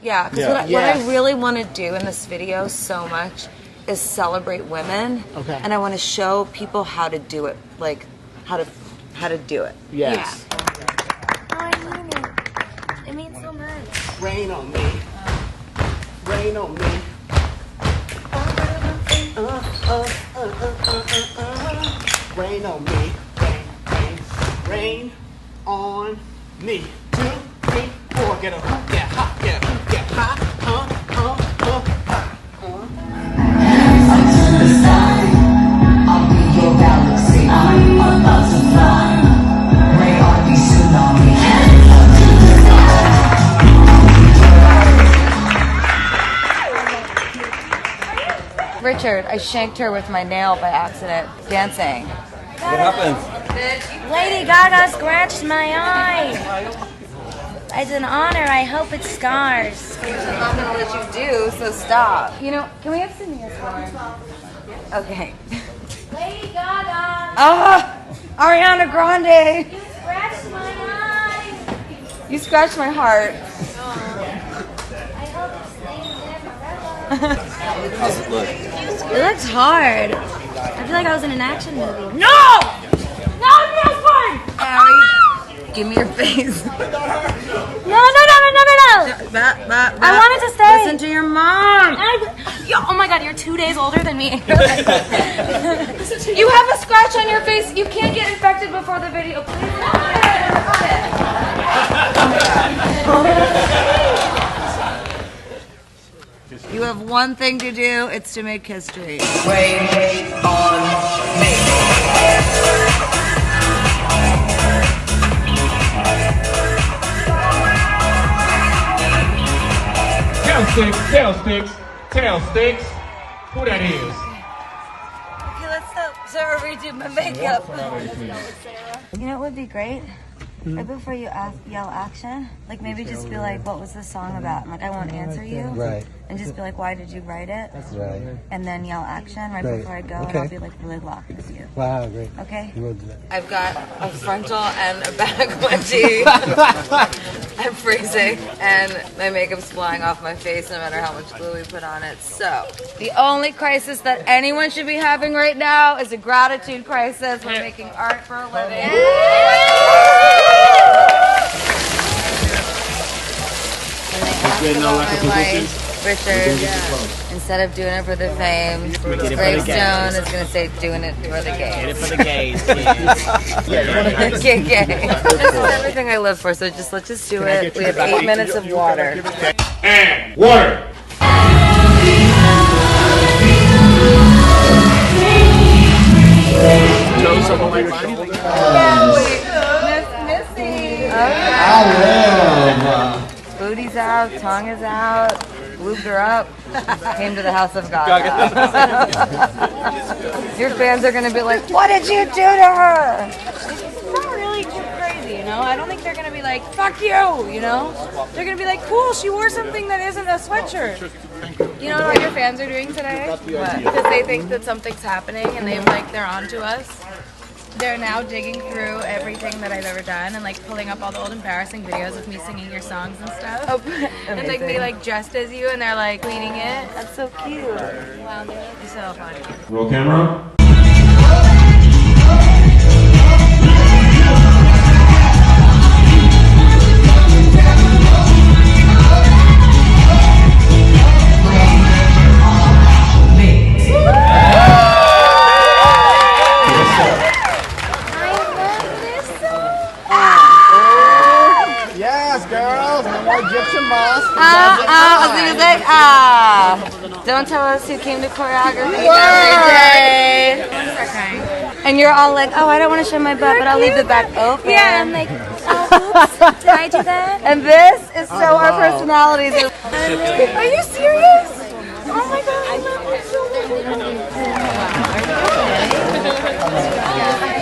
Yeah, because what I really want to do in this video so much is celebrate women. Okay. And I want to show people how to do it, like how to do it. Yes. Oh, I mean it. It means so much. Rain on me. Rain on me. Rain on me. Rain on me. 2, 3, 4. Get a hook, get hot, get a hook, get hot. I'll be your galaxy. I'm about to fly. Rain on me, tsunami. Richard, I shanked her with my nail by accident, dancing. What happens? Lady Gaga scratched my eye. As an honor, I hope it scars. I'm not gonna let you do, so stop. You know, can we have Senior score? Okay. Lady Gaga, Ariana Grande. you scratched my eye. You scratched my heart. I hope it stays there forever. How's it look? It looks hard. I feel like I was in an action movie. No! No, nail's fine! Ari, give me your face. No. I wanted to stay. Listen to your mom. Oh my god, you're 2 days older than me. You have a scratch on your face. You can't get infected before the video. Please. You have one thing to do. It's to make history. Rain on me. Tail sticks. Who that is? Okay, let's Sarah redo my makeup. You know what would be great? Right before you yell action, like maybe just be like, what was the song about? And like, I won't answer you. Right. And just be like, why did you write it? Right. And then yell action right Right. before I go, Okay. and I'll be like really locked with you. Wow, great. Okay? We'll do that. I've got a frontal and a back wedgie. I'm freezing, and my makeup's flying off my face no matter how much glue we put on it. So, the only crisis that anyone should be having right now is a gratitude crisis. We're making art for a living. Richard, instead of doing it for the fame, Gravestone is going to say doing it for the gays. Get it for the gays, kids. Get gay. This is everything I live for, so let's just do it. We have 8 minutes of water. And water. Missy. Booty's out, tongue is out, lubed her up, came to the house of God. Your fans are going to be like, what did you do to her? It's not really too crazy, you know? I don't think they're gonna be like, fuck you, you know? They're gonna be like, cool, she wore something that isn't a sweatshirt. You know what your fans are doing today? What? Because they think that something's happening and they're onto us. They're now digging through everything that I've ever done and like pulling up all the old embarrassing videos of me singing your songs and stuff. Oh, And like me like dressed as you and they're like cleaning it. That's so cute. Wow, they're so funny. Roll camera. Yes, girls. No more Egyptian moss. Don't tell us who came to choreography every day. And you're all like, oh, I don't want to show my butt, but I'll leave the back open. Yeah, I'm like, oh, oops, did I do that? And this is so our personalities. Are you serious? Oh my god, I love you so much.